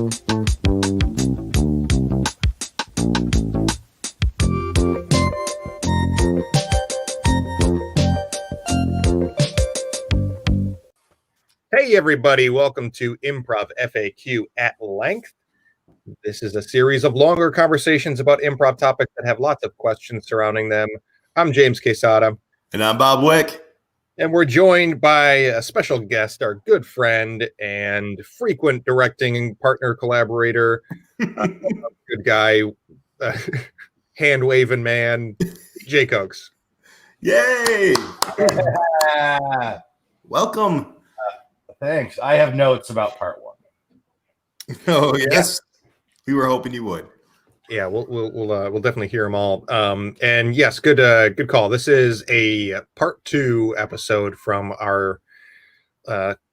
Hey everybody, welcome to Improv FAQ at Length. This is a series of longer conversations about improv topics that have lots of questions surrounding them. I'm James Quesada. And I'm Bob Wick. And we're joined by a special guest, our good friend and frequent directing partner collaborator, good guy, hand-waving man, Jacokes. Yay! Yeah. Welcome. Thanks. I have notes about part one. Oh yes, we were hoping you would. Yeah, we'll definitely hear them all. And yes, good call. This is a part 2 episode from our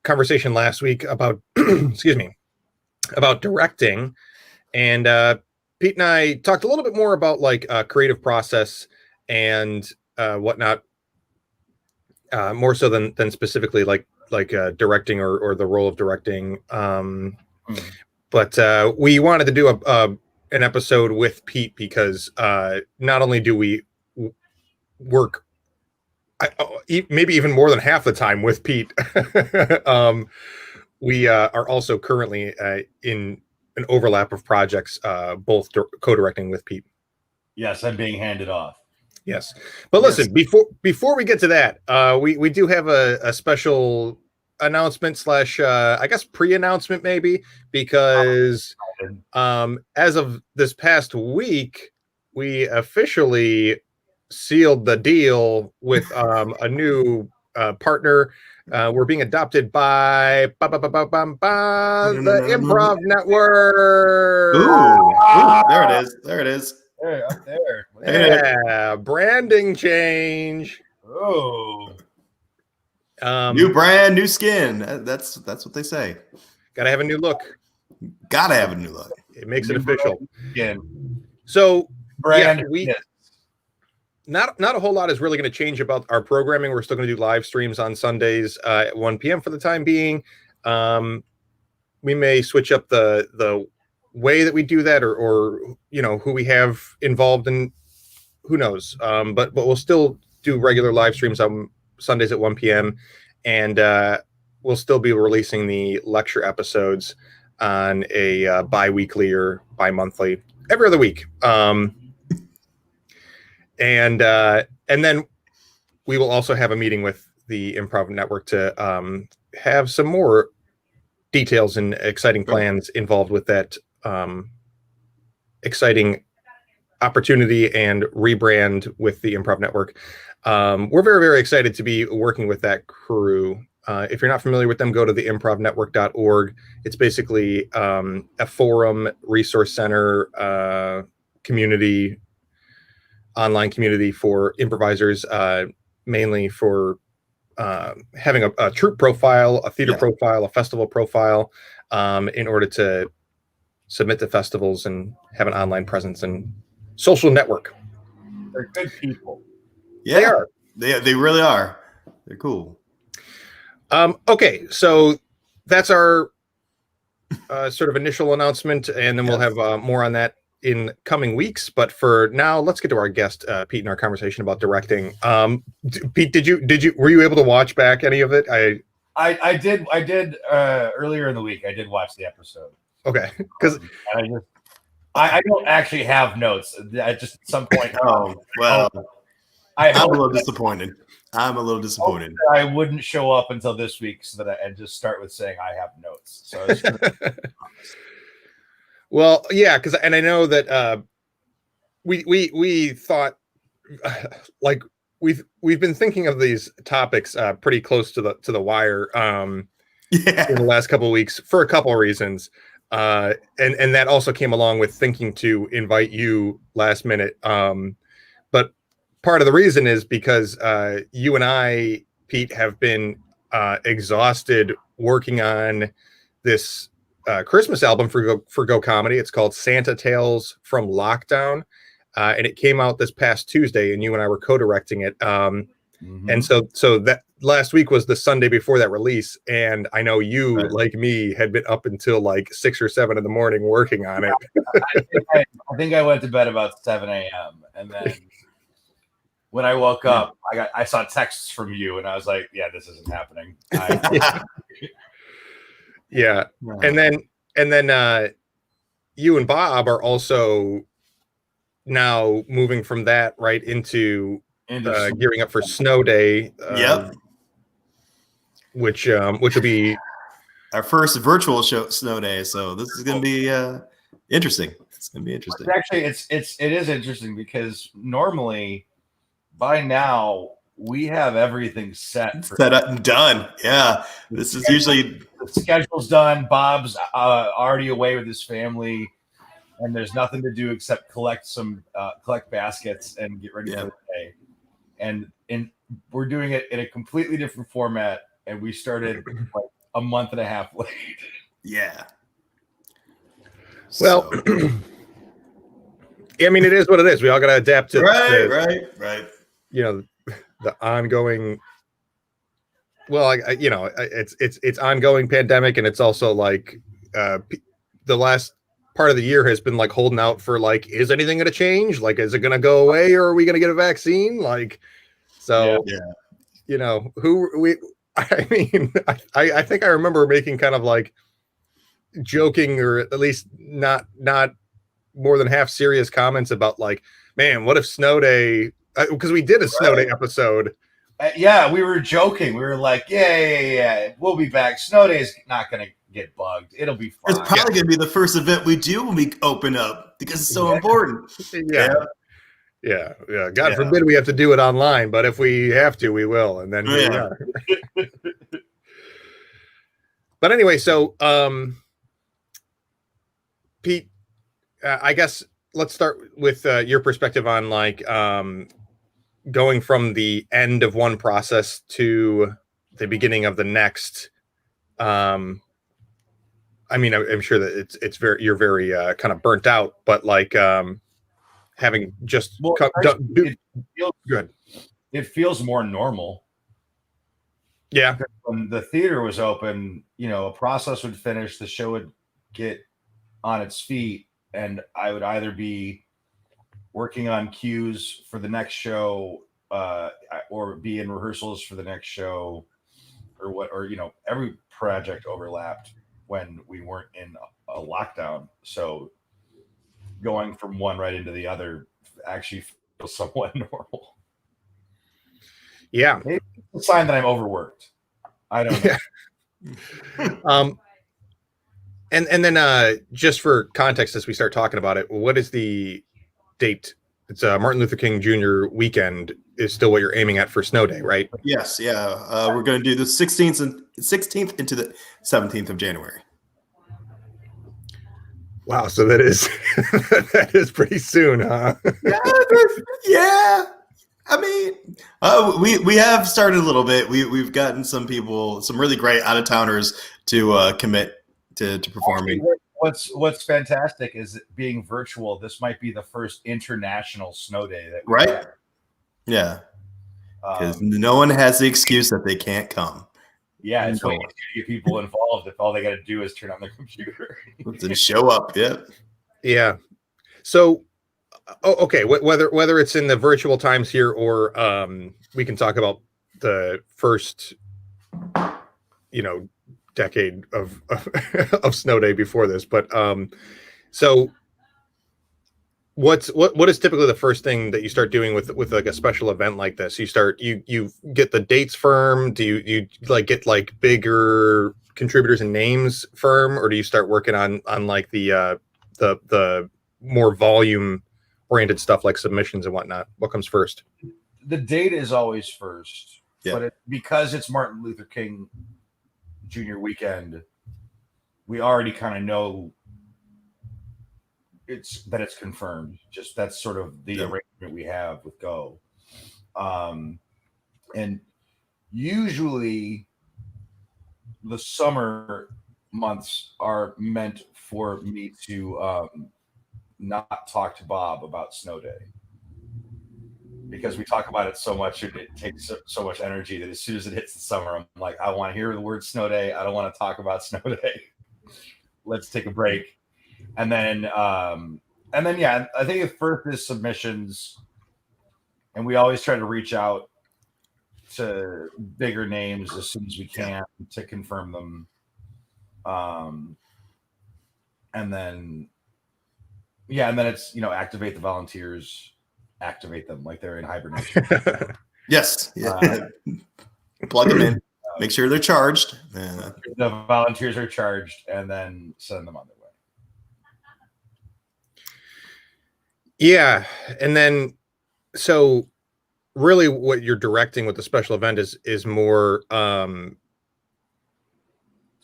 conversation last week about excuse me, about directing. And Pete and I talked a little bit more about like creative process and whatnot, more so than specifically like directing or the role of directing. But we wanted to do an episode with Pete because not only do we work maybe even more than half the time with Pete, we are also currently in an overlap of projects, both co-directing with Pete. Yes, I'm being handed off. Yes, but listen, before we get to that, we do have a special announcement / I guess pre-announcement maybe, because as of this past week, we officially sealed the deal with a new partner. We're being adopted by the Improv Network. Ooh, there it is. There it is. There, up there. Yeah, branding change. Oh, New brand, new skin. That's what they say. Gotta have a new look. Gotta have a new look. It makes it official. again. So Brand. yeah, not a whole lot is really going to change about our programming. We're still going to do live streams on Sundays at 1 p.m. for the time being. We may switch up the way that we do that, or you know, who we have involved in, who knows. But we'll still do regular live streams on Sundays at 1 p.m. and we'll still be releasing the lecture episodes on a bi-weekly or bi-monthly, every other week. And then we will also have a meeting with the Improv Network to have some more details and exciting plans involved with that exciting opportunity and rebrand with the Improv Network. We're very, very excited to be working with that crew. If you're not familiar with them, go to the improvnetwork.org. It's basically a forum, resource center, community, online community for improvisers, mainly for having a troupe profile, a theater profile, a festival profile, in order to submit to festivals and have an online presence and social network. They're good people. Yeah, They are. They really are. They're cool. Okay, so that's our sort of initial announcement, and then we'll have more on that in coming weeks. But for now, let's get to our guest, Pete, and our conversation about directing. Pete, were you able to watch back any of it? I did earlier in the week. I did watch the episode. Okay, because I don't actually have notes. I just at some point. Oh well, I'm a little disappointed. I'm a little disappointed. I wouldn't show up until this week, so that and just start with saying I have notes. So. Well, yeah, because I know that we thought like we've been thinking of these topics pretty close to the wire in the last couple of weeks for a couple of reasons, and that also came along with thinking to invite you last minute. But part of the reason is because you and I, Pete, have been exhausted working on this Christmas album for Go Comedy. It's called Santa Tales from Lockdown, and it came out this past Tuesday, and you and I were co-directing it. Mm-hmm. And so that last week was the Sunday before that release, and I know you, Right. like me, had been up until like 6 or 7 in the morning working on it. I think I went to bed about 7 a.m. and then when I woke up, I saw texts from you, and I was like, "Yeah, this isn't happening." Yeah, and then you and Bob are also now moving from that right into gearing up for Snow Day. Yep. Which will be our first virtual Snow Day. So this is going to be interesting. It's going to be interesting. Actually, it is interesting because normally by now we have everything set up and done. Yeah, this is usually the schedule's done. Bob's already away with his family, and there's nothing to do except collect baskets and get ready for the day. And we're doing it in a completely different format, and we started like a month and a half late. Yeah. Well, I mean, it is what it is. We all got to adapt to right. You know, the ongoing. Well, it's ongoing pandemic, and it's also like the last part of the year has been like holding out for like, is anything going to change? Like, is it going to go away, or are we going to get a vaccine? Like, so I mean, I think I remember making kind of like joking, or at least not more than half serious comments about like, man, what if Snow Day? Because we did a Snow Day episode. Yeah, we were joking. We were like, yeah, we'll be back. Snow Day is not going to get bugged. It'll be fine. It's probably going to be the first event we do when we open up because it's so important. Yeah. God forbid we have to do it online, but if we have to, we will. And then here we are. But anyway, so Pete, I guess let's start with your perspective on like going from the end of one process to the beginning of the next. I mean, I'm sure that you're very kind of burnt out, but like having just good. It feels more normal. Yeah. When the theater was open, a process would finish, the show would get on its feet, and I would either be working on cues for the next show, or be in rehearsals for the next show, or every project overlapped when we weren't in a lockdown. So going from one right into the other actually feels somewhat normal. Yeah. Maybe it's a sign that I'm overworked. I don't know. And then just for context, as we start talking about it, what is the date? It's Martin Luther King Jr. weekend is still what you're aiming at for Snow Day, right? Yes, yeah. We're going to do the 16th into the 17th of January. Wow, so that is that is pretty soon, huh? Yeah. I mean, we have started a little bit. We've gotten some really great out of towners to commit to performing. What's fantastic is being virtual. This might be the first international Snow Day that we have. Yeah, because no one has the excuse that they can't come. Yeah, it's way easier to get people involved if all they got to do is turn on their computer and show up. Yeah. So, okay, whether it's in the virtual times here or we can talk about the first, decade of Snow Day before this, but so what is typically the first thing that you start doing with like a special event like this? You get the dates firm. Do you like get like bigger contributors and names firm, or do you start working on like the more volume oriented stuff like submissions and whatnot? What comes first? The date is always first, but because it's Martin Luther King Jr. weekend, we already kind of know it's confirmed. Just that's sort of the arrangement we have with Go. And usually the summer months are meant for me to not talk to Bob about Snow Day. because we talk about it so much, it takes so much energy that as soon as it hits the summer, I'm like, I want to hear the word snow day. I don't want to talk about snow day. Let's take a break. And then, yeah, I think at first is submissions, and we always try to reach out to bigger names as soon as we can to confirm them. And then it's, activate the volunteers, activate them like they're in hibernation. Yes. Yeah. Plug them in. Make sure they're charged. The volunteers are charged, and then send them on their way. Yeah. And then, so really what you're directing with the special event is more, it's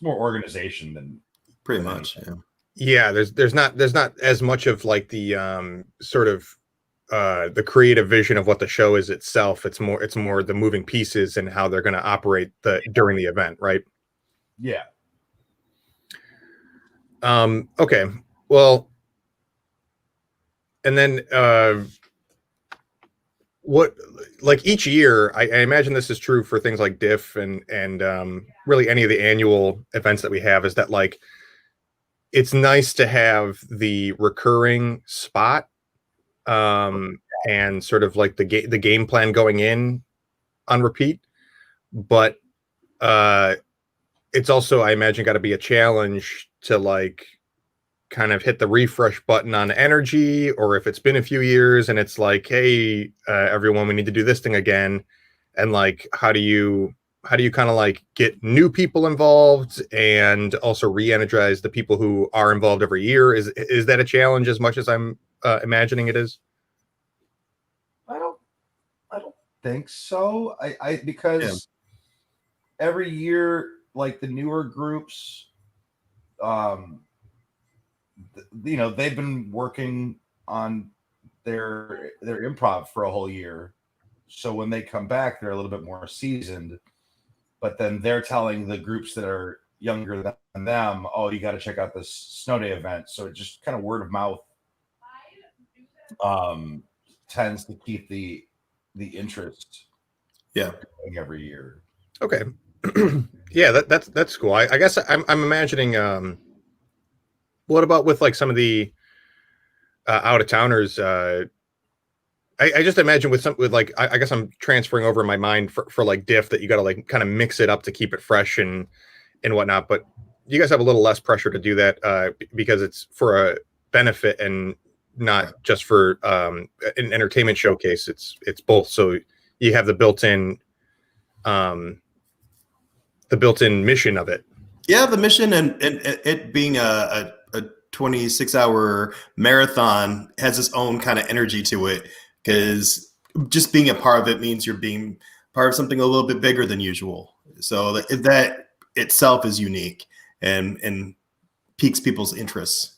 more organization than pretty much. Yeah. Yeah. There's not as much of like the, sort of, the creative vision of what the show is itself. It's more the moving pieces and how they're going to operate during the event. Right. Yeah. Okay. Well, and then, what, like each year, I imagine this is true for things like Diff and really any of the annual events that we have, is that like, it's nice to have the recurring spot, and sort of like the game plan going in on repeat, but it's also, I imagine, got to be a challenge to like kind of hit the refresh button on energy, or if it's been a few years and it's like, hey, everyone, we need to do this thing again, and like, how do you kind of like get new people involved and also re-energize the people who are involved every year? Is that a challenge as much as I'm imagining it is? I don't think so. I because every year, like the newer groups, they've been working on their improv for a whole year, so when they come back, they're a little bit more seasoned. But then they're telling the groups that are younger than them, oh, you got to check out this snow day event. So it just kind of word of mouth tends to keep the interest going every year. Okay. Yeah, that's cool. I guess I'm imagining, what about with like some of the out of towners? I just imagine with like, I guess I'm transferring over in my mind for like Diff, that you got to like kind of mix it up to keep it fresh and whatnot. But you guys have a little less pressure to do that, because it's for a benefit and not just for an entertainment showcase. It's both. So you have the built-in mission of it. Yeah, the mission and it being a 26-hour marathon has its own kind of energy to it, because just being a part of it means you're being part of something a little bit bigger than usual. So that itself is unique and piques people's interests,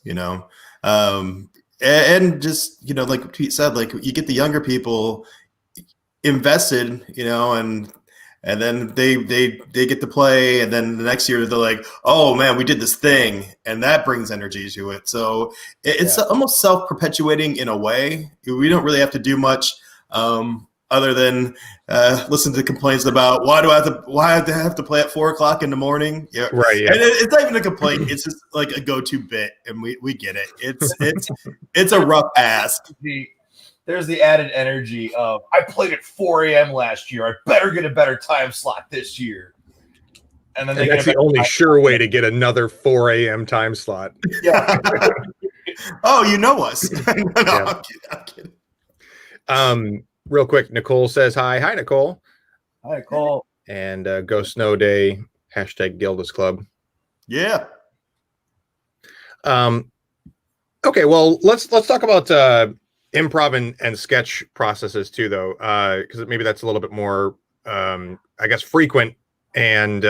and just, like Pete said, like you get the younger people invested, and then they get to play, and then the next year they're like, oh man, we did this thing, and that brings energy to it. So it's almost self-perpetuating in a way. We don't really have to do much other than listen to complaints about why do I have to play at 4:00 in the morning? Yeah, right. Yeah, and it's not even a complaint. It's just like a go-to bit, and we get it. It's a rough ask. There's the added energy of, I played at 4 a.m. last year. I better get a better time slot this year. And then that's the only sure way to get another 4 a.m. time slot. Yeah. Oh, you know us. No, Yeah. I'm kidding. Real quick, Nicole says hi. Hi, Nicole. Hi, Nicole. And go Snow Day, #Gildas Club. Yeah. Okay, well, let's talk about improv and sketch processes too, though, because maybe that's a little bit more, I guess, frequent and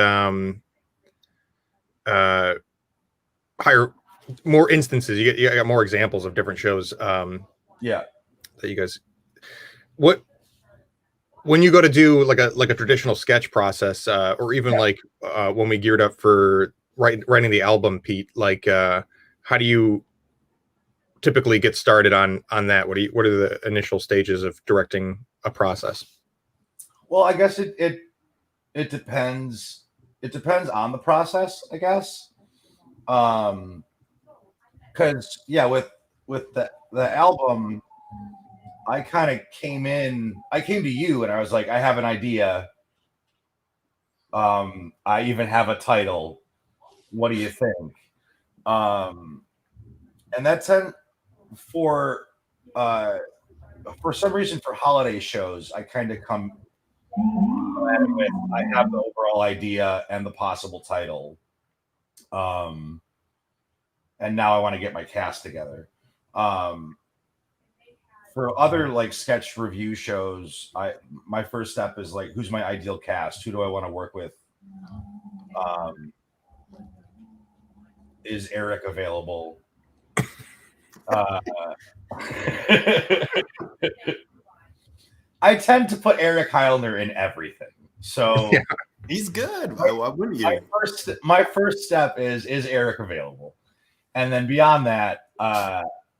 higher, more instances. You got more examples of different shows. That you guys, when you go to do like a traditional sketch process, or even like when we geared up for writing the album, Pete, like how do you typically get started on that? What are the initial stages of directing a process? Well, I guess it depends. It depends on the process, I guess. Because yeah, with the album, I kind of came to you and I was like, I have an idea. I even have a title. What do you think? And that's for some reason for holiday shows, I kind of come at it with I have the overall idea and the possible title. And now I want to get my cast together. For other like sketch review shows, my first step is like, who's my ideal cast? Who do I want to work with? Is Eric available? I tend to put Eric Heilner in everything. So Yeah. He's good. Why wouldn't you? My first step is Eric available? And then beyond that,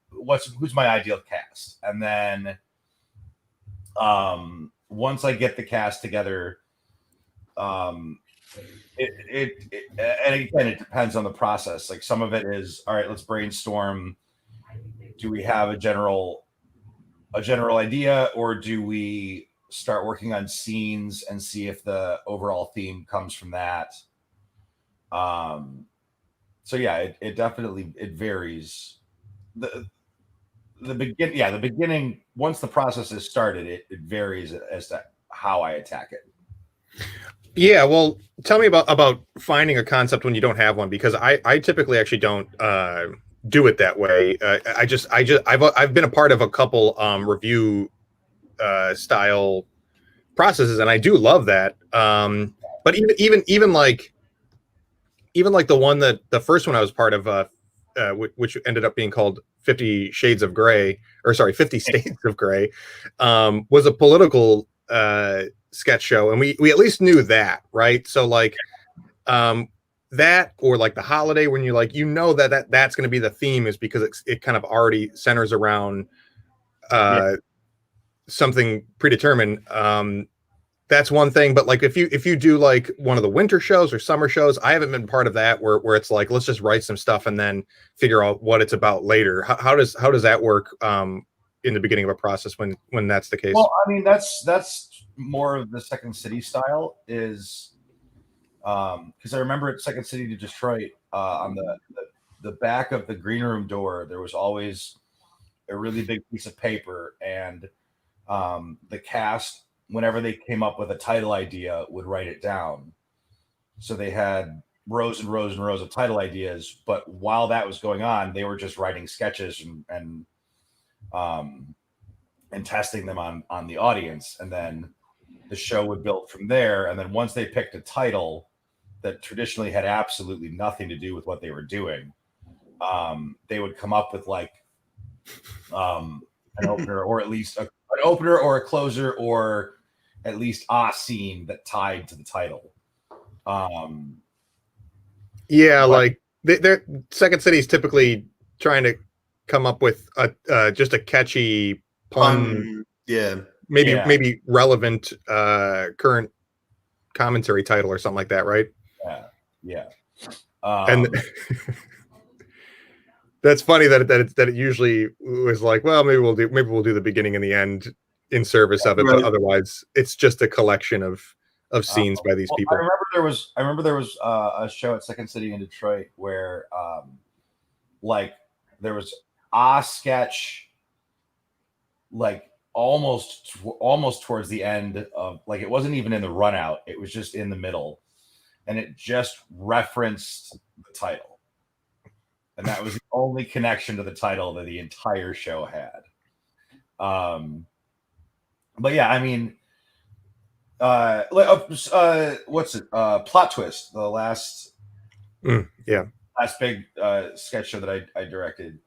who's my ideal cast? And then once I get the cast together, and again, it depends on the process. Like some of it is, all right, let's brainstorm. Do we have a general idea, or do we start working on scenes and see if the overall theme comes from that? So yeah, it definitely varies. The beginning, once the process is started, it varies as to how I attack it. Yeah, well, tell me about finding a concept when you don't have one, because I typically actually don't do it that way. I've been a part of a couple review style processes, and I do love that. But even like the one that the first one I was part of, which ended up being called 50 Shades of Gray, or sorry, 50 States of Gray, was a political sketch show, and we at least knew that, right? So like that, or like the holiday, when you're like, that's going to be the theme, is because it kind of already centers around something predetermined. That's one thing. But like if you do like one of the winter shows or summer shows, I haven't been part of that, where it's like, let's just write some stuff and then figure out what it's about later. How does that work in the beginning of a process when that's the case? Well, I mean, that's more of the Second City style, is because I remember at Second City to Detroit, on the back of the green room door, there was always a really big piece of paper, and the cast, whenever they came up with a title idea, would write it down. So they had rows and rows and rows of title ideas, but while that was going on, they were just writing sketches and testing them on the audience, and then the show would build from there. And then once they picked a title that traditionally had absolutely nothing to do with what they were doing, they would come up with like an opener, or at least an opener or a closer, or at least a scene that tied to the title. Like they're Second City is typically trying to come up with just a catchy pun, maybe relevant current commentary title or something like that, right? Yeah. And that's funny that it usually was like, well, maybe we'll do the beginning and the end in service of it, right. But otherwise it's just a collection of scenes by these people. I remember there was a show at Second City in Detroit where like there was a sketch like almost towards the end of, like, it wasn't even in the run out, it was just in the middle, and it just referenced the title, and that was the only connection to the title that the entire show had. But yeah, I mean, what's it? Plot Twist, the last big sketch show that I directed.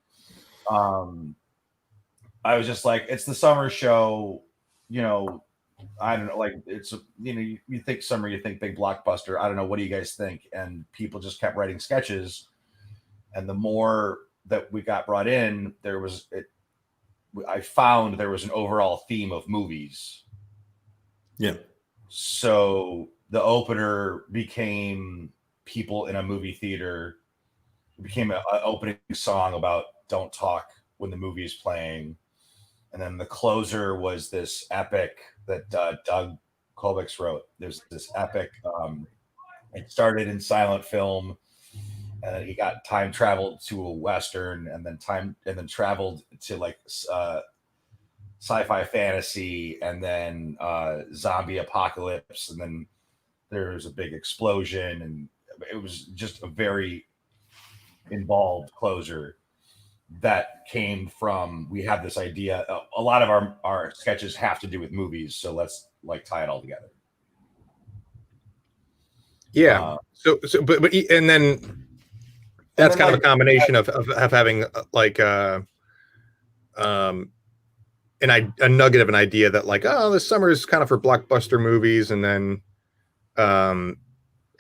I was just like, it's the summer show, you know. I don't know, like, it's, you know, you think summer, you think big blockbuster. I don't know, what do you guys think? And people just kept writing sketches, and the more that we got brought in, I found there was an overall theme of movies Yeah. So the opener became people in a movie theater. It became an opening song about don't talk when the movie is playing. And then the closer was this epic that Doug Kolbex wrote. There's this epic. It started in silent film, and then he got time traveled to a western, and then traveled to like sci-fi fantasy, and then zombie apocalypse, and then there was a big explosion, and it was just a very involved closer that came from, we have this idea, a lot of our sketches have to do with movies, so let's like tie it all together. Yeah. But and then that's kind of a combination of having like a nugget of an idea that like, oh, this summer is kind of for blockbuster movies, and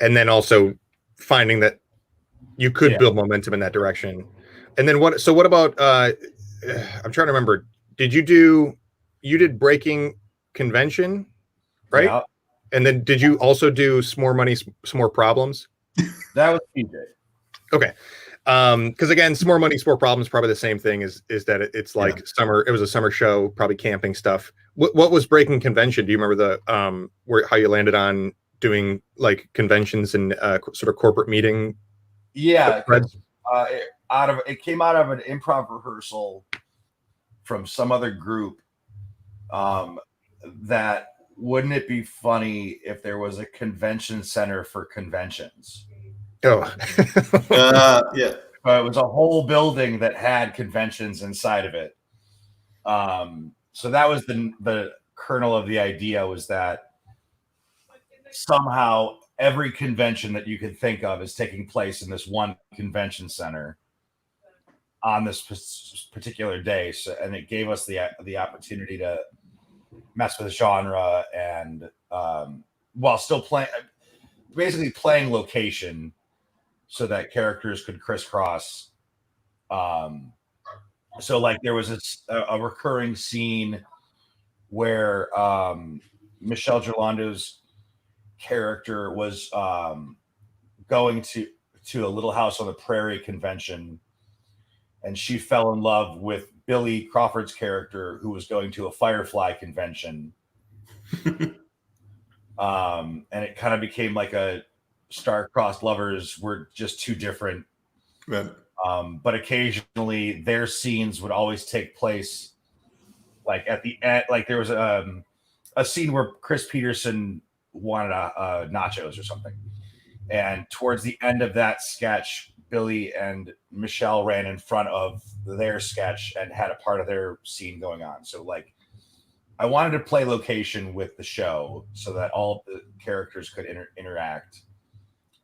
then also finding that you could build momentum in that direction. And then what about I'm trying to remember, you did Breaking Convention, right? Yeah. And then did you also do S'more Money, S'more Problems? That was PJ. Okay. Because again, S'more Money, S'more Problems, probably the same thing, is that it's like summer. It was a summer show, probably camping stuff. What was Breaking Convention? Do you remember the how you landed on doing like conventions and sort of corporate meeting? Yeah, it came out of an improv rehearsal from some other group. That wouldn't it be funny if there was a convention center for conventions? Oh, yeah. It was a whole building that had conventions inside of it. So that was the kernel of the idea, was that somehow every convention that you could think of is taking place in this one convention center on this particular day. So, and it gave us the opportunity to mess with genre and while still basically playing location, so that characters could crisscross. So like there was a recurring scene where Michelle Gerlando's character was going to a Little House on the Prairie convention, and she fell in love with Billy Crawford's character, who was going to a Firefly convention. And it kind of became like a star-crossed lovers were just too different. Right. But occasionally their scenes would always take place like at the end. Like there was a scene where Chris Peterson wanted nachos or something. And towards the end of that sketch, Billy and Michelle ran in front of their sketch and had a part of their scene going on. So like I wanted to play location with the show so that all of the characters could interact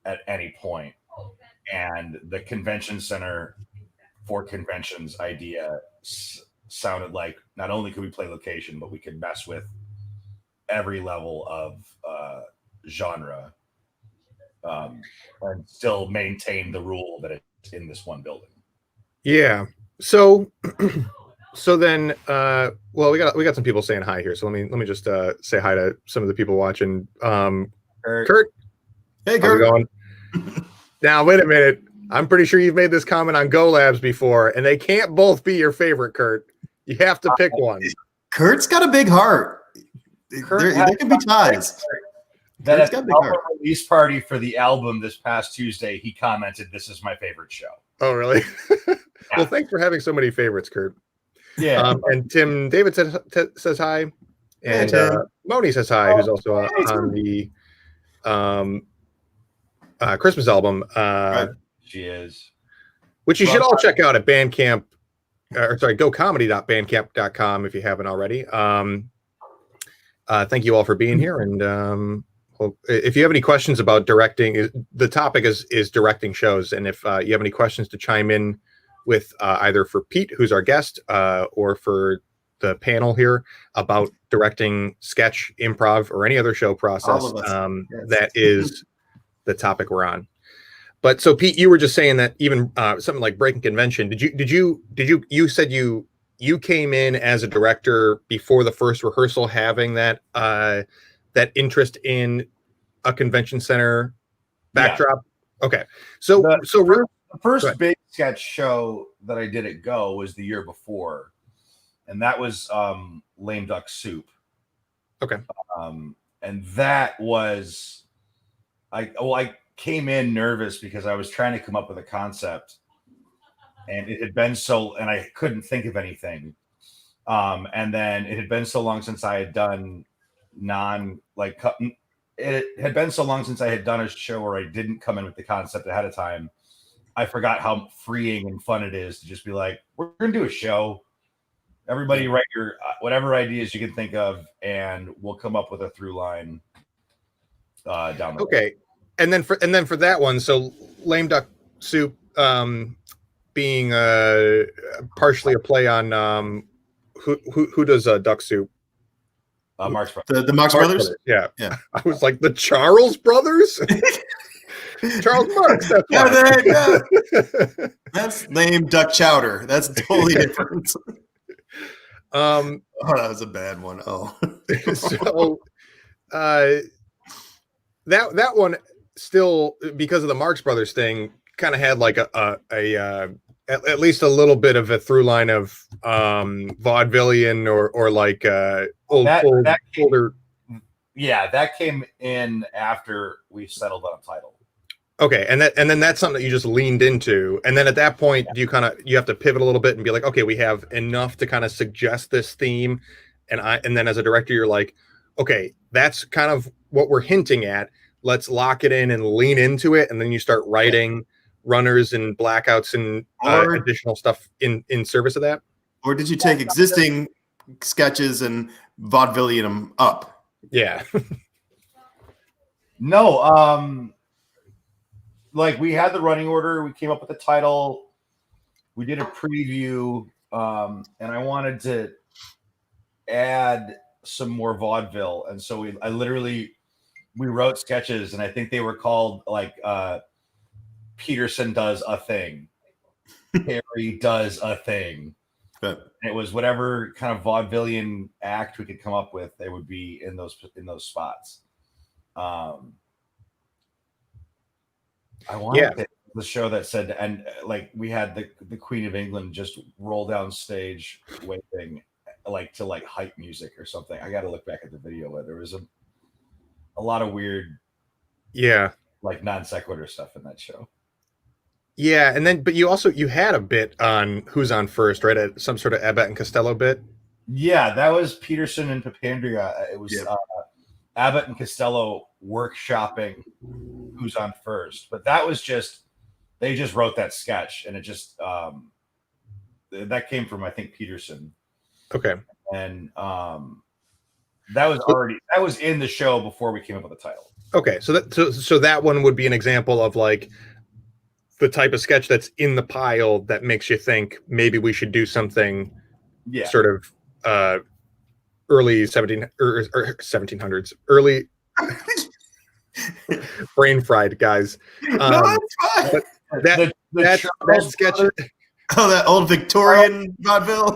at any point. And the convention center for conventions idea sounded like not only could we play location, but we could mess with every level of genre and still maintain the rule that it's in this one building. Yeah. So then well, we got some people saying hi here, so let me just say hi to some of the people watching. Kurt. Hey, Kurt. How's Kurt. it going? Now wait a minute, I'm pretty sure you've made this comment on Go Labs before, and they can't both be your favorite, Kurt. You have to pick one. Kurt's got a big heart. There can be ties. That at the album release party for the album this past Tuesday, he commented, "This is my favorite show." Oh, really? Well, thanks for having so many favorites, Kurt. Yeah. And Tim David says hi, and Moni says hi, who's also on the Christmas album. Right. She is. Which you should all check out at Bandcamp, gocomedy.bandcamp.com if you haven't already. Thank you all for being here, and if you have any questions about directing, the topic is directing shows, and if you have any questions to chime in with either for Pete, who's our guest, or for the panel here about directing sketch, improv, or any other show process, that is the topic we're on. But so Pete, you were just saying that even something like Breaking Convention, you said you came in as a director before the first rehearsal, having that that interest in a convention center backdrop? Yeah. Okay. So the first big sketch show that I did at Go was the year before, and that was Lame Duck Soup. Okay. And that was I came in nervous because I was trying to come up with a concept, and it had been and I couldn't think of anything. And then it had been so long since I had done it had been so long since I had done a show where I didn't come in with the concept ahead of time. I forgot how freeing and fun it is to just be like, we're going to do a show. Everybody write your whatever ideas you can think of, and we'll come up with a through line down the road. And then for that one, so Lame Duck Soup being partially a play on who does Duck Soup? Marx Brothers. The Marx Brothers? Yeah. I was like, the Charles Brothers? Charles Marx. That's Lame Duck Chowder. That's totally different. That was a bad one. So that one still, because of the Marx Brothers thing, kind of had like at least a little bit of a through line of vaudevillian or like older. Yeah, that came in after we settled on a title. Okay, and then that's something that you just leaned into, and then at that point, you have to pivot a little bit and be like, okay, we have enough to kind of suggest this theme, and then as a director, you're like, okay, that's kind of what we're hinting at. Let's lock it in and lean into it, and then you start writing runners and blackouts and additional stuff in service of that. Or did you take existing sketches and vaudevillian them up? Yeah. No, like we had the running order, we came up with the title, we did a preview, and I wanted to add some more vaudeville, and so we wrote sketches, and I think they were called like Peterson does a thing, Harry does a thing. And it was whatever kind of vaudevillian act we could come up with, they would be in those spots. I wanted the show that said, and like we had the Queen of England just roll down stage waving like to like hype music or something. I got to look back at the video where there was a lot of weird, like non sequitur stuff in that show. Yeah, and then but you had a bit on Who's on First, right? Some sort of Abbott and Costello bit. Yeah, that was Peterson and Papandrea. It was Abbott and Costello workshopping Who's on First, but that was they just wrote that sketch, and it just that came from I think Peterson. Okay, and that was in the show before we came up with the title. Okay, so that one would be an example of like the type of sketch that's in the pile that makes you think maybe we should do something sort of early 1700s, early brain fried guys. No, that's fine. That sketch. Oh, that old Victorian vaudeville.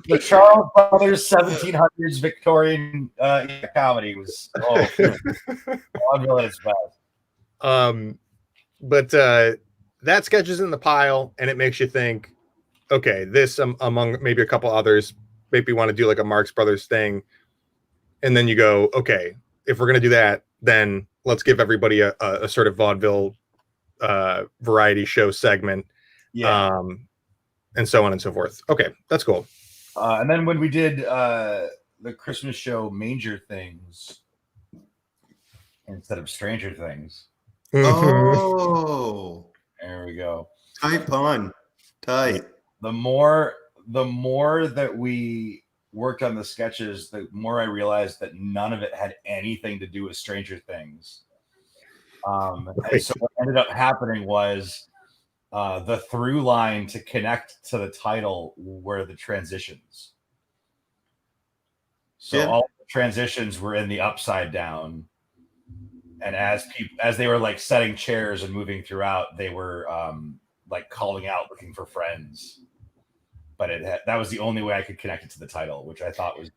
The Charles Brothers 1700s Victorian comedy was vaudeville at its best. But that sketch is in the pile, and it makes you think, okay, this among maybe a couple others, maybe want to do like a Marx Brothers thing. And then you go, okay, if we're going to do that, then let's give everybody a sort of vaudeville variety show segment. Yeah. And so on and so forth. Okay, that's cool. And then when we did the Christmas show Manger Things instead of Stranger Things. Oh, there we go. Tight pun. Tight. The more that we worked on the sketches, the more I realized that none of it had anything to do with Stranger Things. And so what ended up happening was the through line to connect to the title were the transitions. So all the transitions were in the upside down. And as they were like setting chairs and moving throughout, they were like calling out, looking for friends. But that was the only way I could connect it to the title, which I thought was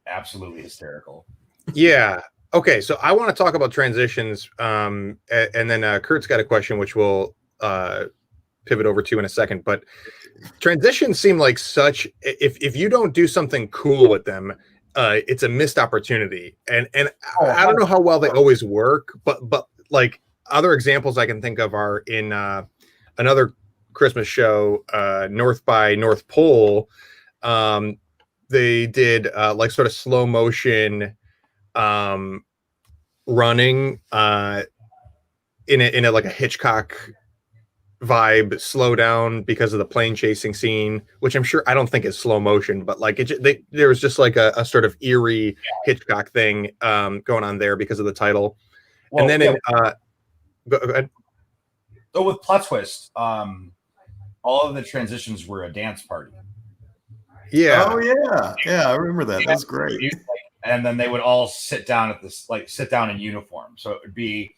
absolutely hysterical. Yeah. Okay. So I want to talk about transitions, and then Kurt's got a question which we'll pivot over to in a second. But transitions seem like such. If you don't do something cool with them, it's a missed opportunity. And Oh, I don't know how well they always work, but like other examples I can think of are in another Christmas show, North by North Pole. Um, they did like sort of slow motion um, running in a like a Hitchcock vibe, slow down because of the plane chasing scene, which I'm sure I don't think is slow motion, but like there was just like a sort of eerie Hitchcock thing going on there because of the title. well, And then yeah, in go ahead. so with Plot Twist, all of the transitions were a dance party. Yeah. Oh yeah, yeah, I remember that. That's great. And then they would all sit down at this, like sit down in uniform. So it would be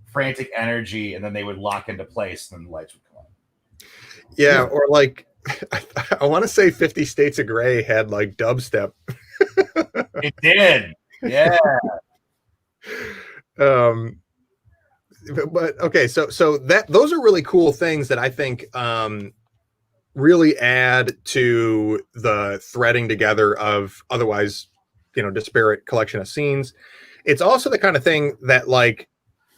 frantic energy, and then they would lock into place, and then the lights would come on. Yeah, or like I want to say 50 States of Grey had like dubstep. It did. Yeah. But okay, so that those are really cool things that I think really add to the threading together of otherwise, disparate collection of scenes. It's also the kind of thing that like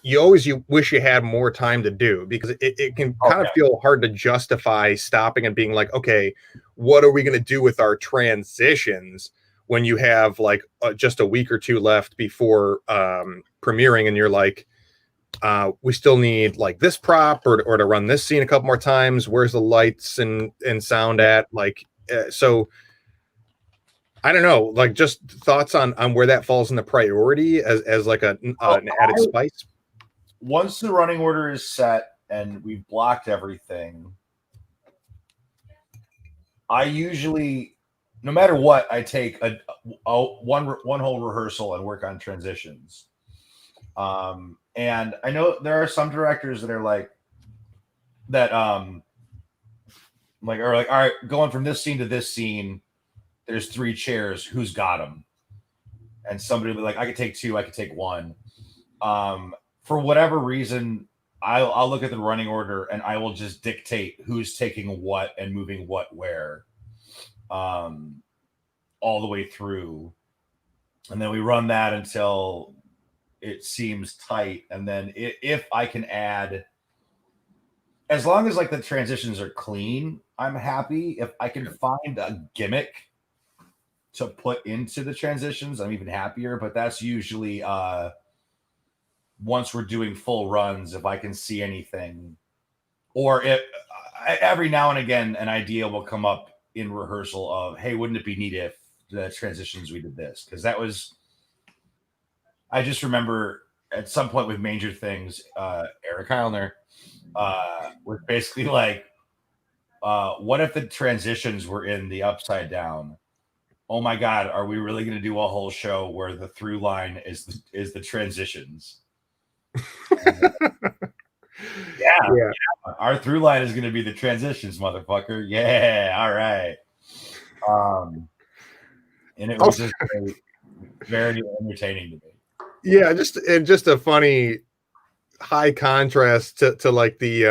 you wish you had more time to do, because it can kind of feel hard to justify stopping and being like, okay, what are we going to do with our transitions when you have like just a week or two left before premiering, and you're like, we still need like this prop or to run this scene a couple more times. Where's the lights and sound at? Like, so I don't know, like just thoughts on where that falls in the priority as like an added spice. Once the running order is set and we've blocked everything, I usually, no matter what, I take a one whole rehearsal and work on transitions. And I know there are some directors that are like that, like are like, all right, going from this scene to this scene, there's 3 chairs. Who's got them? And somebody will be like, I could take 2, I could take 1. For whatever reason, I'll look at the running order and I will just dictate who's taking what and moving what where, all the way through, and then we run that until it seems tight. And then if I can add, as long as like the transitions are clean, I'm happy. If I can find a gimmick to put into the transitions, I'm even happier. But that's usually once we're doing full runs, if I can see anything, or if every now and again an idea will come up in rehearsal of, hey, wouldn't it be neat if the transitions we did this? Because that was, I just remember at some point with Major Things, Eric Heilner was basically like, what if the transitions were in the Upside Down? Oh my God, are we really going to do a whole show where the through line is the transitions? Yeah. Our through line is going to be the transitions, motherfucker. Yeah, all right. And it was just very entertaining to me. Yeah, just a funny high contrast to like the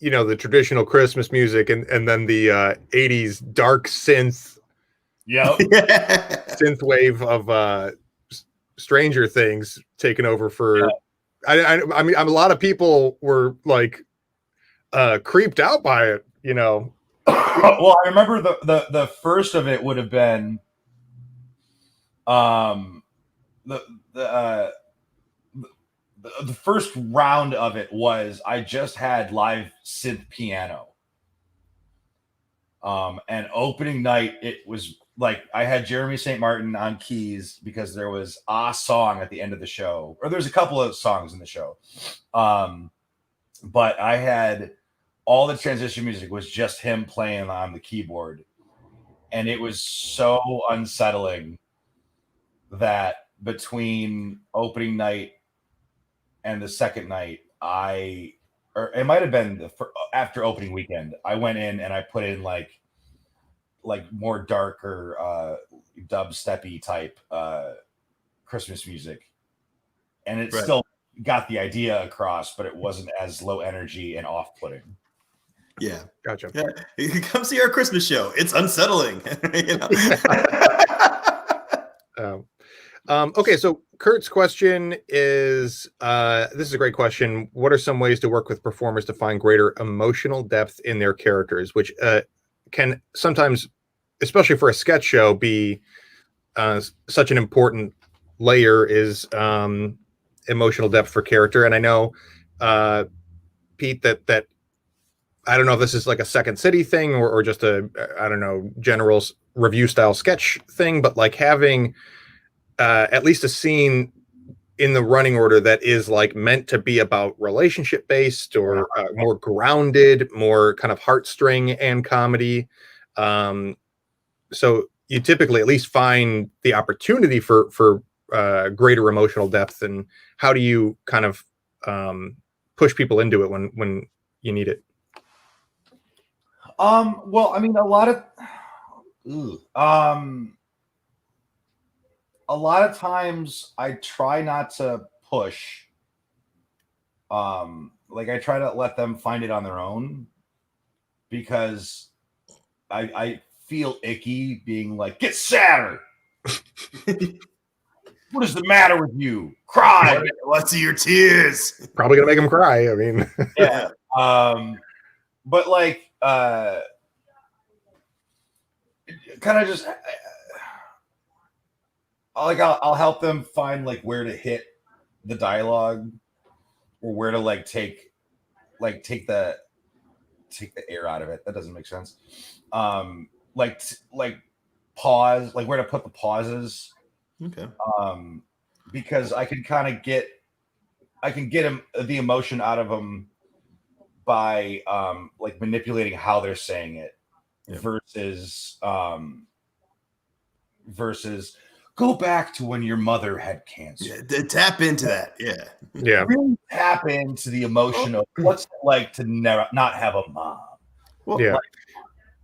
the traditional Christmas music and then the 80s dark synth wave of Stranger Things taking over for I mean a lot of people were like creeped out by it, Well, I remember the first of it would have been the first round of it was I just had live synth piano. And opening night, it was like I had Jeremy St. Martin on keys because there was a song at the end of the show, or there's a couple of songs in the show. But I had all the transition music was just him playing on the keyboard. And it was so unsettling that between opening night and the second night, or it might have been after opening weekend, I went in and I put in like more darker dubsteppy type Christmas music, and it Right. still got the idea across, but it wasn't as low energy and off-putting. Yeah. Gotcha. Yeah. Come see our Christmas show. It's unsettling. You know? Okay, so Kurt's question is this is a great question. What are some ways to work with performers to find greater emotional depth in their characters, which can sometimes, especially for a sketch show, be such an important layer is emotional depth for character. And I know, Pete, that I don't know if this is like a Second City thing or just a, I don't know, general review style sketch thing, but like having at least a scene in the running order that is like meant to be about relationship based or more grounded, more kind of heartstring and comedy. So you typically at least find the opportunity for greater emotional depth. And how do you kind of push people into it when you need it? Well, I mean, a lot of times I try not to push. Like I try to let them find it on their own, because I feel icky being like, get sadder. What is the matter with you? Cry. Let's see your tears. Probably gonna make them cry. I mean, Yeah. But like, kind of just like I'll help them find like where to hit the dialogue, or where to like take the air out of it. That doesn't make sense. Like pause, like where to put the pauses. Okay. Because I can get the emotion out of them by like manipulating how they're saying it, yeah. versus go back to when your mother had cancer. Yeah, tap into that. Yeah. Yeah. Really tap into the emotion of what's it like to not have a mom. Well, yeah.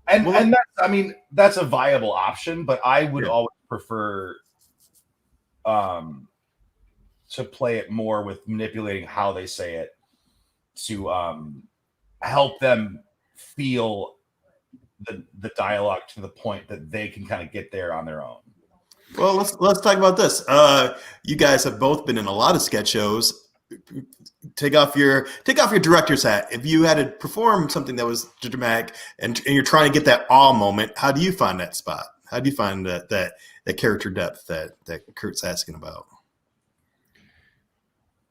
And that's, I mean, that's a viable option, but I would always prefer to play it more with manipulating how they say it to help them feel the dialogue to the point that they can kind of get there on their own. Well, let's talk about this. You guys have both been in a lot of sketch shows. Take off your director's hat. If you had to perform something that was dramatic and you're trying to get that awe moment, how do you find that spot? How do you find that character depth that Kurt's asking about?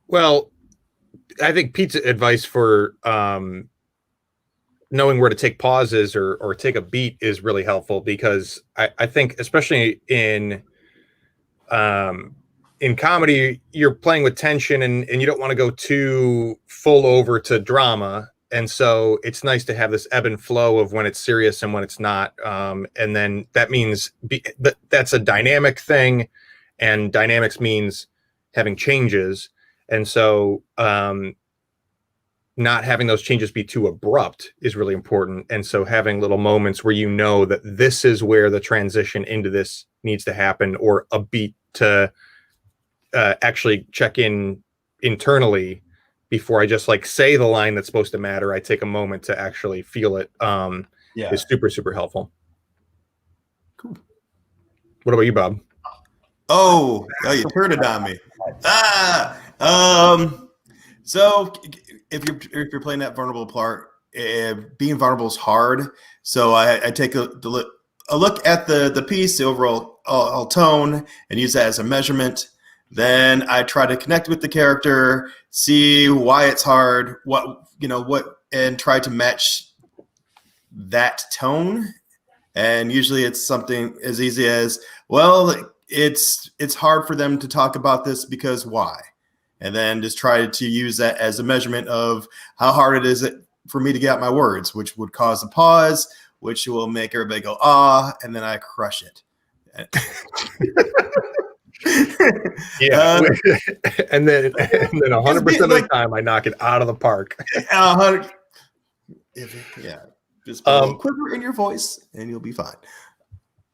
Well, I think Pete's advice for knowing where to take pauses or take a beat is really helpful, because I think especially in comedy, you're playing with tension and you don't want to go too full over to drama. And so it's nice to have this ebb and flow of when it's serious and when it's not. And then that means that's a dynamic thing, and dynamics means having changes. And so not having those changes be too abrupt is really important. And so having little moments where you know that this is where the transition into this needs to happen, or a beat to actually check in internally before I just like say the line that's supposed to matter. I take a moment to actually feel it. Is super, super helpful. Cool. What about you, Bob? Oh, you turned it on me. So if you're playing that vulnerable part, being vulnerable is hard. So I take a look at the piece, the overall tone, and use that as a measurement. Then I try to connect with the character, see why it's hard, and try to match that tone. And usually it's something as easy as, well, it's hard for them to talk about this because why? And then just try to use that as a measurement of how hard it is for me to get out my words, which would cause a pause, which will make everybody go, ah, and then I crush it. Yeah. and then 100% of the time I knock it out of the park. Just put a little quiver in your voice and you'll be fine.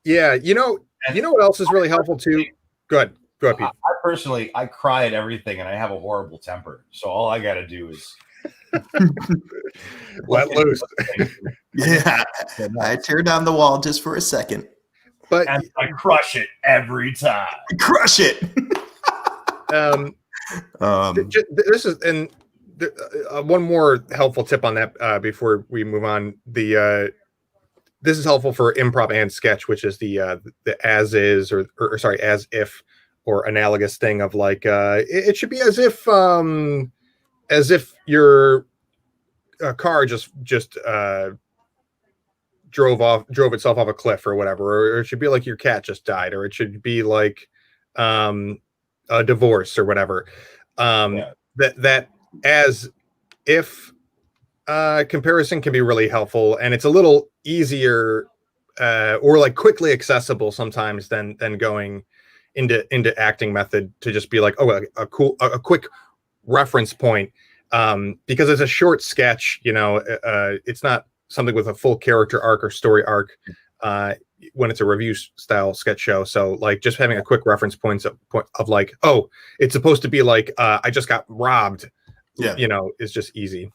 Yeah. You know what else is really helpful too? Go ahead, Pete. personally, I cry at everything, and I have a horrible temper. So all I got to do is let loose. Yeah, I tear down the wall just for a second. But and I crush it every time. Crush it. This is and one more helpful tip on that before we move on. This is helpful for improv and sketch, which is the as is or sorry, as if or analogous thing of like it should be as if your car just drove itself off a cliff or whatever, or it should be like your cat just died, or it should be like a divorce or whatever. That as if comparison can be really helpful, and it's a little easier or like quickly accessible sometimes than going into acting method, to just be like, oh, a quick reference point, because it's a short sketch, it's not something with a full character arc or story arc when it's a review style sketch show. So like just having a quick reference point of like, oh, it's supposed to be like I just got robbed, is just easy.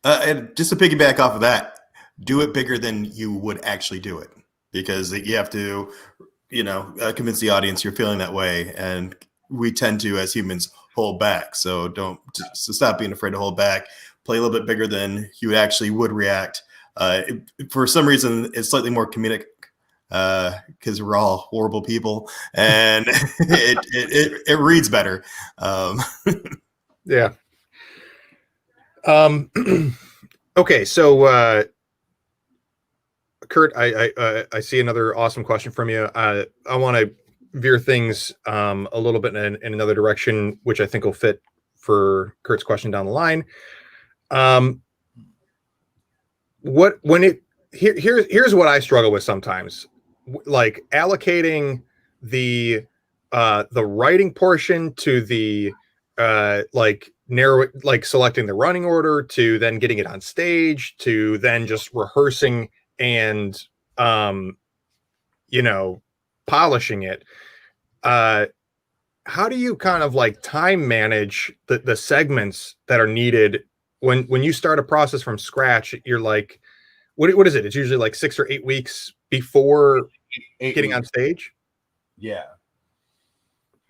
And just to piggyback off of that, do it bigger than you would actually do it, because you have to, convince the audience you're feeling that way. And we tend to, as humans, hold back. So stop being afraid to hold back. Play a little bit bigger than you actually would react. For some reason, it's slightly more comedic because we're all horrible people, and it reads better. Yeah. Okay, so Kurt, I see another awesome question from you. I want to veer things a little bit in another direction, which I think will fit for Kurt's question down the line. Here's what I struggle with sometimes, like allocating the writing portion to the selecting the running order, to then getting it on stage, to then just rehearsing and polishing it. How do you kind of like time manage the segments that are needed when you start a process from scratch? You're like, what is it? It's usually like 6 or 8 weeks before getting on stage. Yeah.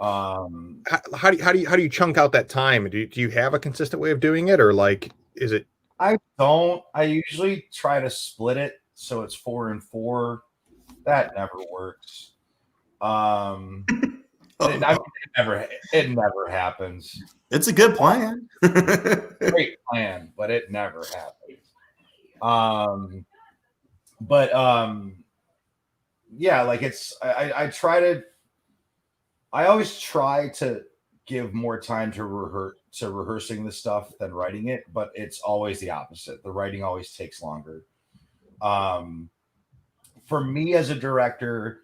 How do you chunk out that time? Do you have a consistent way of doing it, or like is it? I don't. I usually try to split it so it's 4 and 4. That never works. It never happens. It's a good plan. Great plan, but it never happens. Yeah, like I always try to give more time to rehearsing the stuff than writing it, but it's always the opposite. The writing always takes longer. For me as a director,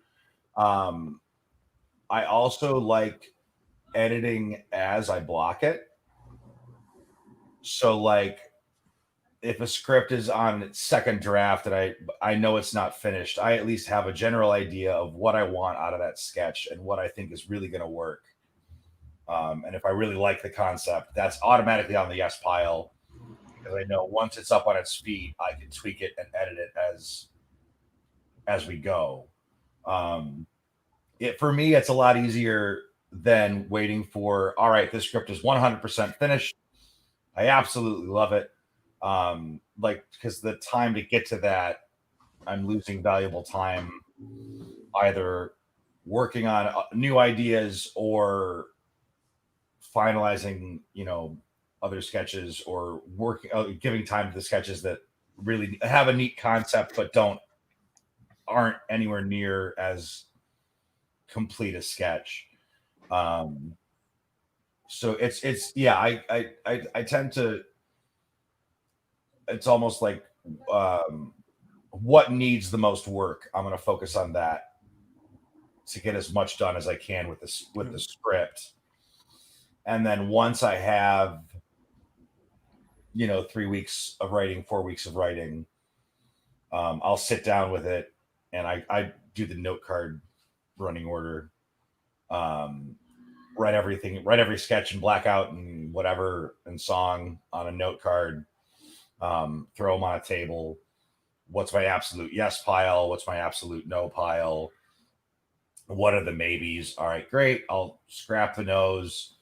I also like editing as I block it. So like if a script is on its second draft and I know it's not finished, I at least have a general idea of what I want out of that sketch and what I think is really going to work. And if I really like the concept, that's automatically on the yes pile, because I know once it's up on its feet, I can tweak it and edit it as we go. For me, it's a lot easier than waiting for, all right, this script is 100% finished. I absolutely love it. Because the time to get to that, I'm losing valuable time either working on new ideas or finalizing, other sketches, or giving time to the sketches that really have a neat concept but aren't anywhere near as complete a sketch. So I tend to. It's almost like what needs the most work. I'm going to focus on that to get as much done as I can with the script. And then once I have, 3 weeks of writing, 4 weeks of writing, I'll sit down with it and I do the note card running order, write every sketch and blackout and whatever and song on a note card, throw them on a table. What's my absolute yes pile? What's my absolute no pile? What are the maybes? All right, great. I'll scrap the no's.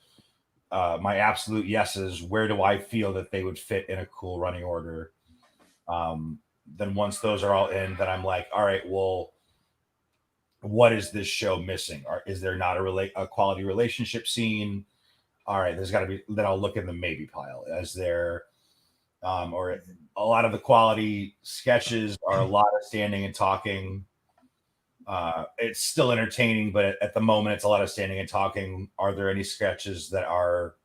My absolute yeses, where do I feel that they would fit in a cool running order? Then once those are all in, then I'm like, all right, well, what is this show missing? Or is there not a quality relationship scene? All right, there's got to be. Then I'll look in the maybe pile. Is there, or a lot of the quality sketches are a lot of standing and talking. It's still entertaining, but at the moment, it's a lot of standing and talking. Are there any sketches that are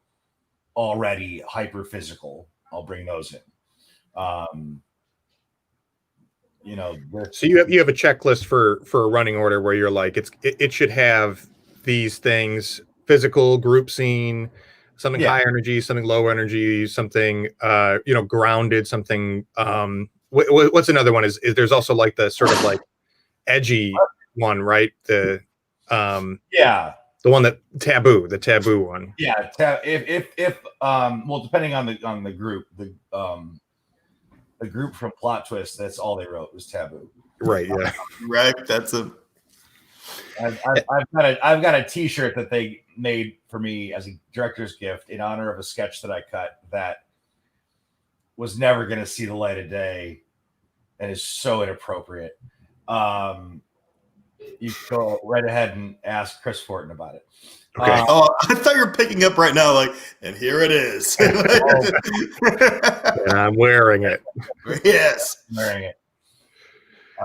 already hyper physical? I'll bring those in. So you have a checklist for a running order where you're like it should have these things: physical, group scene, something high energy, something low energy, something grounded, something what's another one is there's also like the sort of like edgy one, right? The one that the taboo one. Yeah, if well, depending on the group, the group from Plot Twist, that's all they wrote was taboo. Right. Yeah. Right. That's I've got a T-shirt that they made for me as a director's gift in honor of a sketch that I cut that was never going to see the light of day and is so inappropriate. You go right ahead and ask Chris Fortin about it. Okay. I thought you were picking up right now, like, and here it is. And I'm wearing it. Yes. I'm wearing it.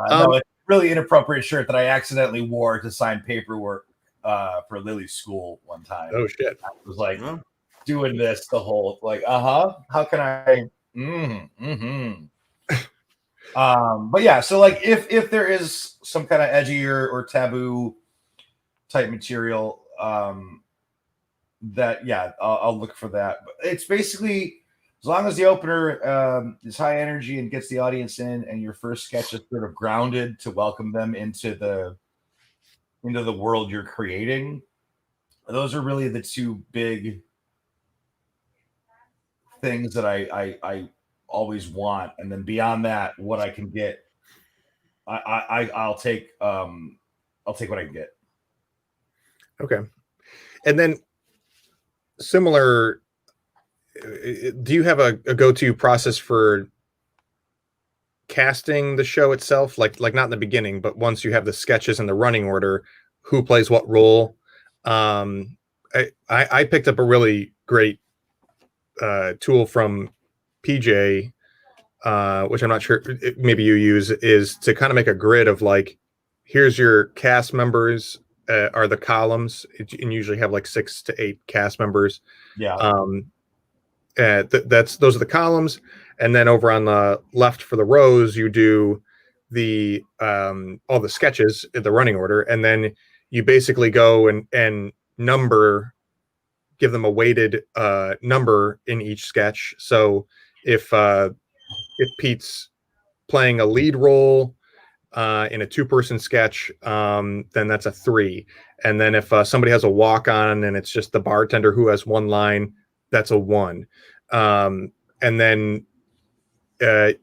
No, it's a really inappropriate shirt that I accidentally wore to sign paperwork for Lily's school one time. Oh shit! I was like doing this the whole like, how can I? But yeah, so like if there is some kind of edgy or taboo type material, that I'll look for that. But it's basically as long as the opener is high energy and gets the audience in, and your first sketch is sort of grounded to welcome them into the world you're creating. Those are really the two big things that I always want, and then beyond that, what I can get, I'll take what I can get. Okay, and then similar. Do you have a go-to process for casting the show itself? Like not in the beginning, but once you have the sketches in the running order, who plays what role? I picked up a really great tool from PJ, which I'm not sure maybe you use, is to kind of make a grid of like, here's your cast members are the columns, and usually have like 6 to 8 cast members. Yeah. Those are the columns, and then over on the left for the rows, you do the all the sketches in the running order, and then you basically go and give them a weighted number in each sketch. So if Pete's playing a lead role in a 2-person sketch, then that's a 3. And then if somebody has a walk-on and it's just the bartender who has one line, that's a 1. And then and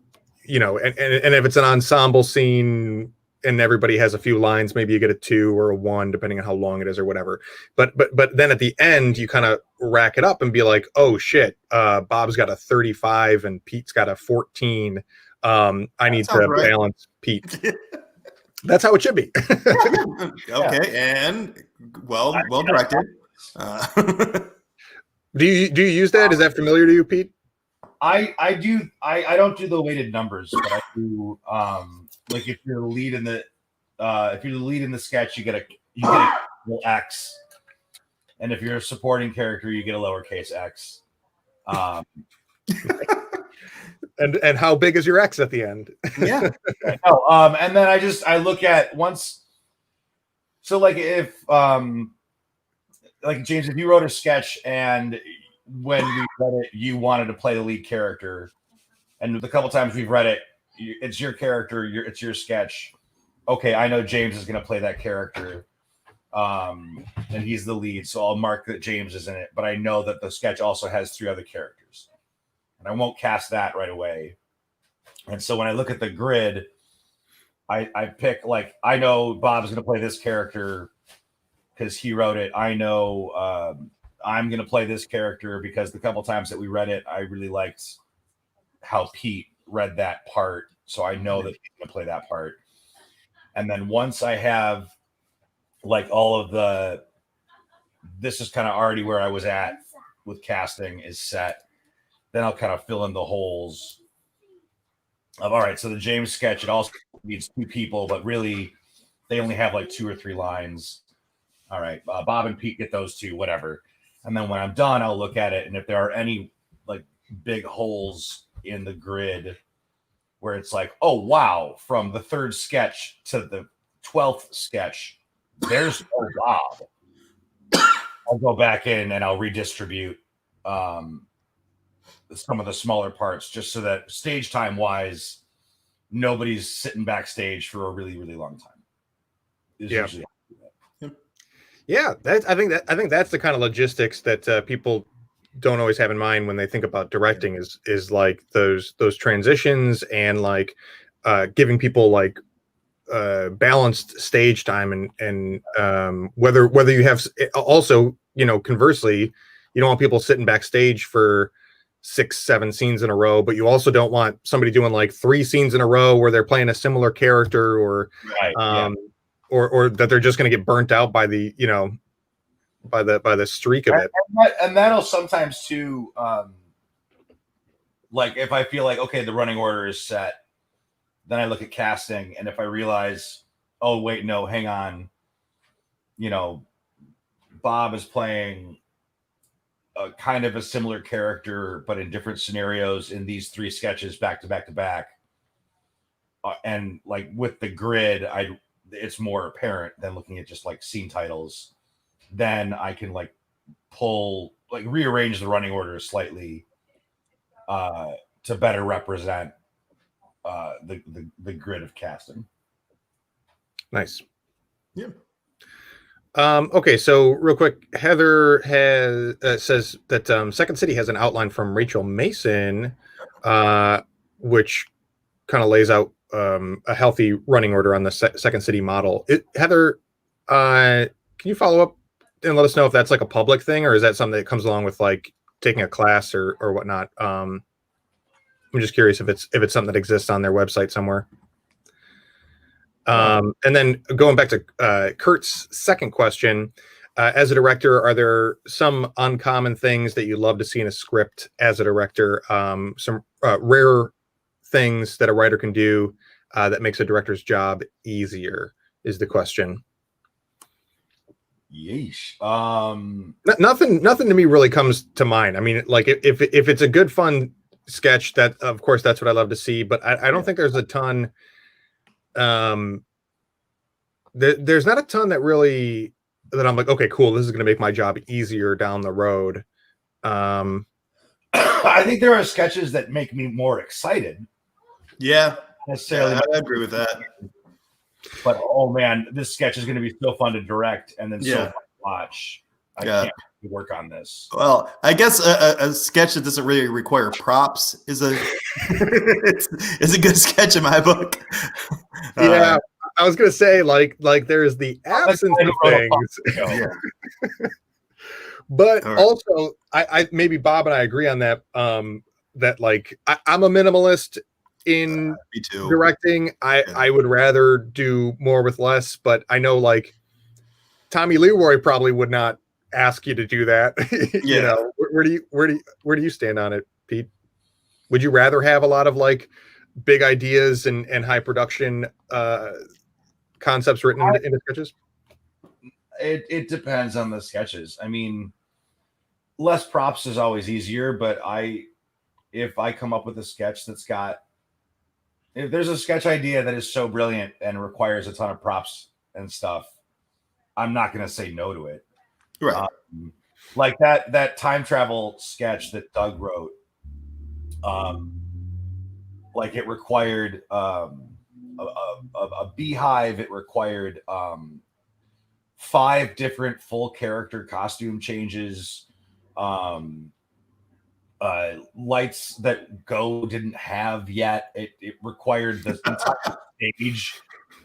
if it's an ensemble scene and everybody has a few lines, maybe you get a 2 or a 1, depending on how long it is or whatever. But then at the end, you kind of rack it up and be like, oh shit, Bob's got a 35 and Pete's got a 14. I need to balance Pete. That's how it should be. Okay, and well directed. Do you use that? Is that familiar to you, Pete? I do. I don't do the weighted numbers, but I do. Like if you're the lead in the sketch, you get a little X, and if you're a supporting character, you get a lowercase x. And how big is your X at the end? Yeah. And then I look at once. So like if like James, if you wrote a sketch and when we read it, you wanted to play the lead character, and the couple times we've read it, it's your character, it's your sketch. Okay, I know James is going to play that character. and he's the lead, so I'll mark that James is in it. But I know that the sketch also has 3 other characters, and I won't cast that right away. And so when I look at the grid, I pick, like, I know Bob's going to play this character because he wrote it. I know I'm going to play this character because the couple times that we read it, I really liked how Pete read that part. So I know that he's going to play that part. And then once I have like all of this is kind of already where I was at with casting is set, then I'll kind of fill in the holes of, all right, so the James sketch, it also needs 2 people, but really they only have like 2 or 3 lines. All right, Bob and Pete get those 2, whatever. And then when I'm done, I'll look at it, and if there are any like big holes in the grid where it's like, oh wow, from the 3rd sketch to the 12th sketch, there's no Bob. I'll go back in and I'll redistribute some of the smaller parts, just so that stage time wise, nobody's sitting backstage for a really, really long time. Usually yeah, I think that's the kind of logistics that people don't always have in mind when they think about directing is like those transitions and like giving people like balanced stage time and whether you have also, you know, conversely, you don't want people sitting backstage for 6-7 scenes in a row, but you also don't want somebody doing like 3 scenes in a row where they're playing a similar character or or that they're just going to get burnt out by the, you know, by the streak of it. And that'll sometimes too, like if I feel like, okay, the running order is set, then I look at casting, and if I realize, oh wait, no, hang on, you know, Bob is playing a kind of a similar character, but in different scenarios in these 3 sketches back to back to back. And like with the grid, it's more apparent than looking at just like scene titles. Then I can like rearrange the running order slightly to better represent the grid of casting. Nice. Yeah. Okay, so real quick, Heather says that Second City has an outline from Rachel Mason, which kind of lays out a healthy running order on the Second City model. Heather, can you follow up and let us know if that's like a public thing, or is that something that comes along with like taking a class or whatnot? I'm just curious if it's something that exists on their website somewhere. And then going back to Kurt's second question, as a director, are there some uncommon things that you love to see in a script as a director? Some rare things that a writer can do that makes a director's job easier is the question. Yeesh. Nothing to me really comes to mind. I mean, like if it's a good, fun sketch, that of course that's what I love to see, but I don't think there's a ton. There's not a ton that really that I'm like, okay, cool, this is going to make my job easier down the road. I think there are sketches that make me more excited. Yeah, necessarily. I agree with that. But oh man, this sketch is going to be so fun to direct and then so fun to watch. I can't work on this. Well, I guess a sketch that doesn't really require props is a is a good sketch in my book. Yeah, I was gonna say like there's the absence of things. But also I maybe Bob and I agree on that. That like I'm a minimalist in directing. I would rather do more with less, but I know like Tommy Leroy probably would not ask you to do that. You know, where do you stand on it, Pete? Would you rather have a lot of like big ideas and high production concepts written into sketches? It depends on the sketches. I mean, less props is always easier, but if I come up with a sketch that's got, if there's a sketch idea that is so brilliant and requires a ton of props and stuff, I'm not going to say no to it. Right. Like that time travel sketch that Doug wrote, like it required a beehive. It required 5 different full character costume changes, lights that Go didn't have yet. It required the entire stage.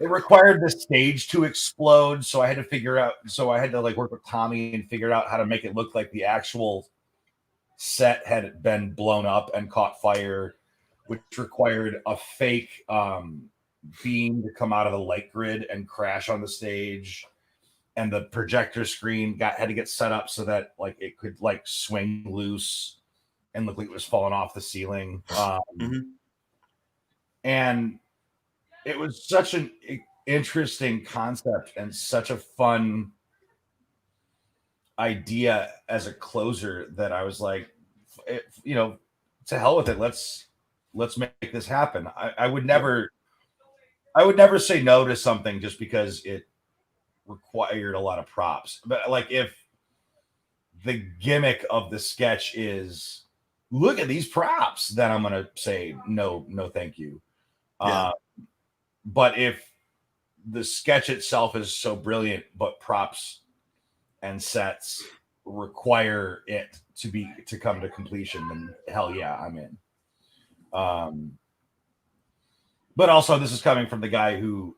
It required the stage to explode. So I had to like work with Tommy and figure out how to make it look like the actual set had been blown up and caught fire, which required a fake beam to come out of the light grid and crash on the stage. And the projector screen had to get set up so that like it could like swing loose and look like it was falling off the ceiling. And it was such an interesting concept and such a fun idea as a closer that I was like, to hell with it. Let's make this happen. I would never say no to something just because it required a lot of props. But like if the gimmick of the sketch is look at these props, then I'm gonna say no, thank you. But if the sketch itself is so brilliant, but props and sets require it to come to completion, then hell yeah, I'm in. But also this is coming from the guy who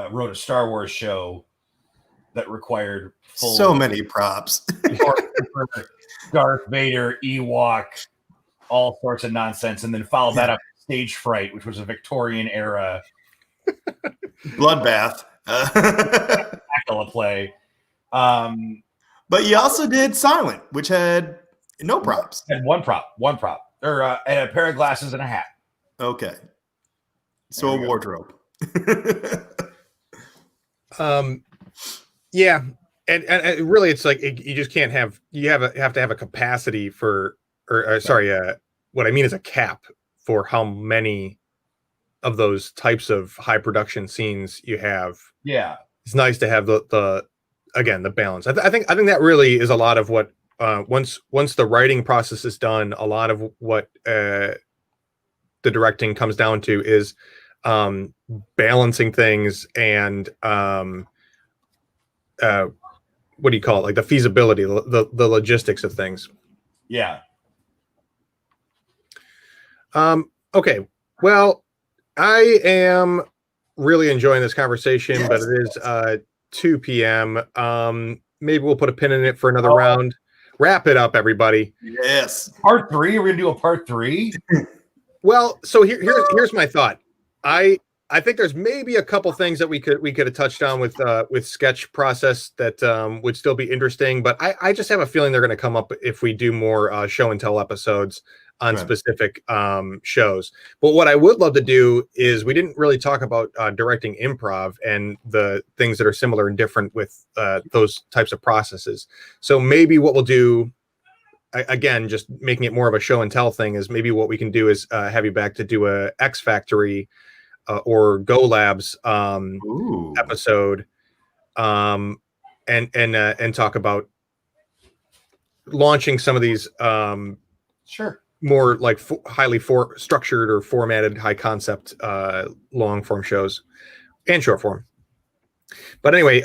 wrote a Star Wars show that required so many props. Darth Vader, Ewok, all sorts of nonsense, and then followed that up with Stage Fright, which was a Victorian era bloodbath play. But you also did Silent, which had no props. Had one prop, or and a pair of glasses and a hat. Okay, so a wardrobe. Yeah, and really, it's like you just can't have have to have a capacity for, what I mean is a cap for how many of those types of high production scenes you have. Yeah, it's nice to have the balance. I think that really is a lot of what once the writing process is done, a lot of what the directing comes down to is balancing things and what do you call it? Like the feasibility, the logistics of things. Yeah. Okay. Well, I am really enjoying this conversation, but it is 2 p.m. Maybe we'll put a pin in it for another round. Wrap it up, everybody. Yes. Part 3. We're gonna do a part 3. Well, so here's my thought. I think there's maybe a couple things that we could have touched on with sketch process that would still be interesting, but I just have a feeling they're going to come up if we do more show and tell episodes on specific shows. But what I would love to do is we didn't really talk about directing improv and the things that are similar and different with those types of processes. So maybe what we'll do, again, just making it more of a show and tell thing, is maybe what we can do is have you back to do a X Factory or Go Labs episode, and talk about launching some of these more like highly structured or formatted high concept long form shows and short form. But anyway,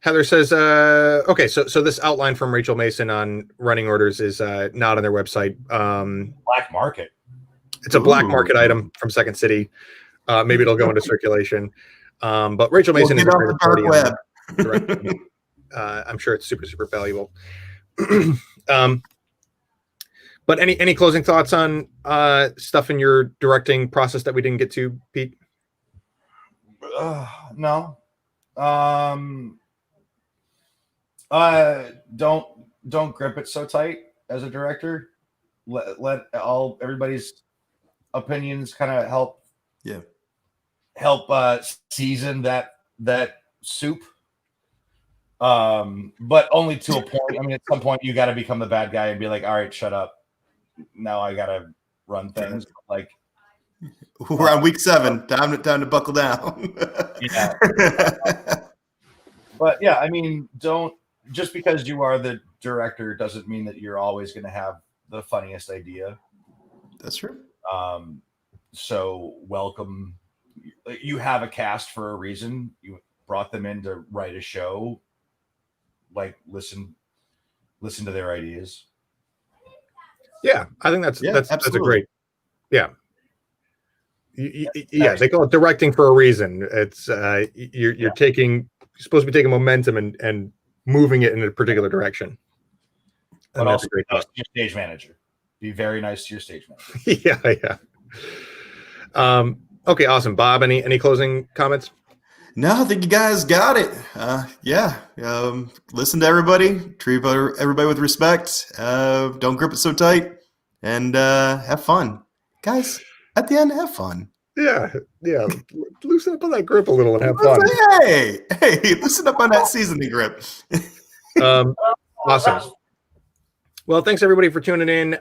Heather says, okay, so this outline from Rachel Mason on running orders is not on their website. Black market. It's a black market item from Second City. Maybe it'll go into circulation. But Rachel Mason is a great dark web. I'm sure it's super, super valuable. But any closing thoughts on stuff in your directing process that we didn't get to, Pete? No. Don't grip it so tight as a director. Let everybody's opinions kind of help season that soup, but only to a point. I mean, at some point you got to become the bad guy and be like, all right, shut up, now I gotta run things. Like, we're on week 7, time to buckle down. Yeah. But yeah, I mean, just because you are the director doesn't mean that you're always going to have the funniest idea. That's true. So welcome. You have a cast for a reason. brought them in to write a show, like listen to their ideas. Yeah, I think that's a absolutely. great. Yeah. Yeah, they call it directing for a reason. It's you're supposed to be taking momentum and moving it in a particular direction. And but that's also a great nice to your stage manager. Be very nice to your stage manager. Yeah. Okay, awesome. Bob, any closing comments? No, I think you guys got it. Listen to everybody. Treat everybody with respect. Don't grip it so tight, and have fun, guys. At the end, have fun. Yeah. Loosen up on that grip a little and have fun. Hey, loosen up on that seasoning grip. Awesome. Well, thanks everybody for tuning in.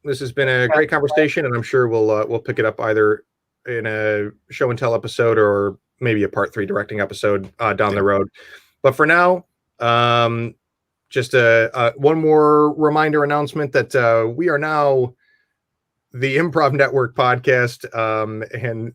This has been a great conversation, and I'm sure we'll pick it up either in a show and tell episode or maybe a part 3 directing episode down the road. But for now, just one more reminder announcement that we are now the Improv Network podcast, and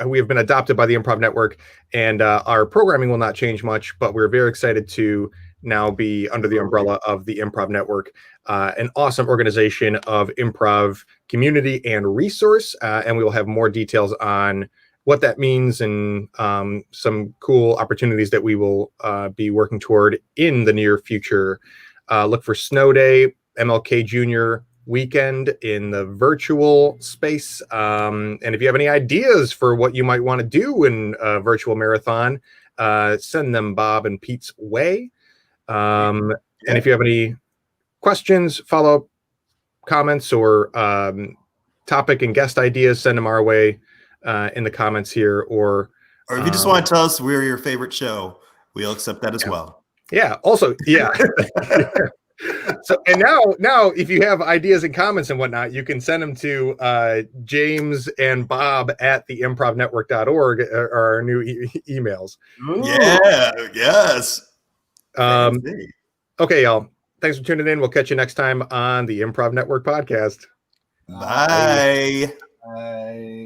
we have been adopted by the Improv Network, and our programming will not change much, but we're very excited to now be under the umbrella of the Improv Network, an awesome organization of improv community and resource, and we will have more details on what that means and some cool opportunities that we will be working toward in the near future. Look for Snow Day, MLK Jr. weekend in the virtual space. And if you have any ideas for what you might want to do in a virtual marathon, send them Bob and Pete's way. And if you have any questions, follow-up comments, or topic and guest ideas, send them our way in the comments here. Or if you just want to tell us we're your favorite show, we'll accept that as well. Yeah. Also, yeah. So, and now, if you have ideas and comments and whatnot, you can send them to James and Bob at theimprovnetwork.org, are our new emails. Ooh. Yeah. Yes. Okay, y'all. Thanks for tuning in. We'll catch you next time on the Improv Network podcast. Bye. Bye.